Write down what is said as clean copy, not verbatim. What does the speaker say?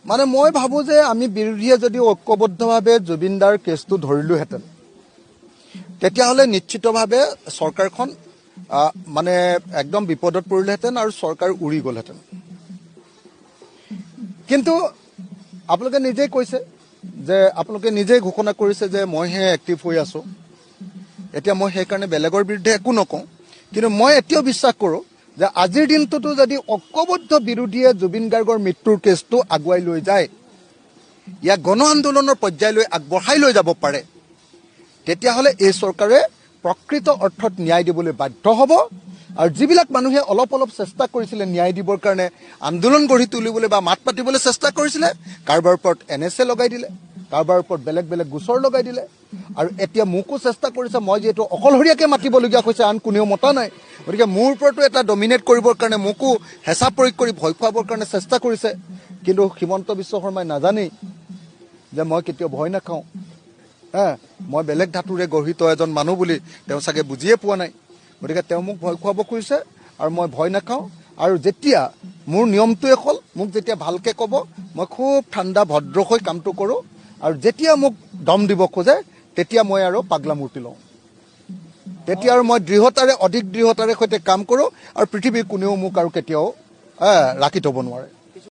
মানে মই ভাবোঁ যে আমি বিৰোধীয়ে যদি ঐক্যবদ্ধভাৱে জুবিনদাৰ কেছটো ধৰিলোহেঁতেন তেতিয়াহ'লে নিশ্চিতভাৱে চৰকাৰখন মানে একদম বিপদত পৰিলেহেঁতেন আৰু চৰকাৰ উৰি গ'লহেঁতেন। কিন্তু আপোনালোকে নিজেই কৈছে যে আপোনালোকে নিজেই ঘোষণা কৰিছে যে মইহে এক্টিভ হৈ আছোঁ। এতিয়া মই সেইকাৰণে বেলেগৰ বিৰুদ্ধে একো নকওঁ, কিন্তু মই এতিয়াও বিশ্বাস কৰোঁ যে আজিৰ দিনটোতো যদি ঐক্যবদ্ধ বিৰোধীয়ে জুবিন গাৰ্গৰ মৃত্যুৰ কেছটো আগুৱাই লৈ যায়, ইয়াক গণ আন্দোলনৰ পৰ্যায়লৈ আগবঢ়াই লৈ যাব পাৰে, তেতিয়াহ'লে এই চৰকাৰে প্ৰকৃত অৰ্থত ন্যায় দিবলৈ বাধ্য হ'ব। আৰু যিবিলাক মানুহে অলপ অলপ চেষ্টা কৰিছিলে ন্যায় দিবৰ কাৰণে, আন্দোলন গঢ়ি তুলিবলৈ বা মাত পাতিবলৈ চেষ্টা কৰিছিলে, কাৰোবাৰ ওপৰত NSA লগাই দিলে, কাৰোবাৰ ওপৰত বেলেগ বেলেগ গোচৰ লগাই দিলে। আৰু এতিয়া মোকো চেষ্টা কৰিছে, মই যিহেতু অকলশৰীয়াকৈ মাতিবলগীয়া হৈছে, আন কোনেও মতা নাই, গতিকে মোৰ ওপৰতো এটা ডমিনেট কৰিবৰ কাৰণে মোকো হেঁচা প্ৰয়োগ কৰি ভয় খুৱাবৰ কাৰণে চেষ্টা কৰিছে। কিন্তু হিমন্ত বিশ্ব শৰ্মাই নাজানেই যে মই কেতিয়াও ভয় নাখাওঁ। মই বেলেগ ধাতুৰে গঢ়িত এজন মানুহ বুলি তেওঁ চাগে বুজিয়ে পোৱা নাই। গতিকে তেওঁ মোক ভয় খুৱাব খুজিছে আৰু মই ভয় নাখাওঁ। আৰু যেতিয়া মোৰ নিয়মটোৱে হ'ল, মোক যেতিয়া ভালকৈ ক'ব, মই খুব ঠাণ্ডা ভদ্ৰ হৈ কামটো কৰোঁ, আৰু যেতিয়া মোক দম দিব খোজে তেতিয়া মই আৰু পাগলা মূৰ্তি লওঁ। তেতিয়া আৰু মই অধিক দৃঢ়তাৰে সৈতে কাম কৰোঁ, আৰু পৃথিৱীৰ কোনেও মোক আৰু কেতিয়াও ৰাখি থ'ব নোৱাৰে।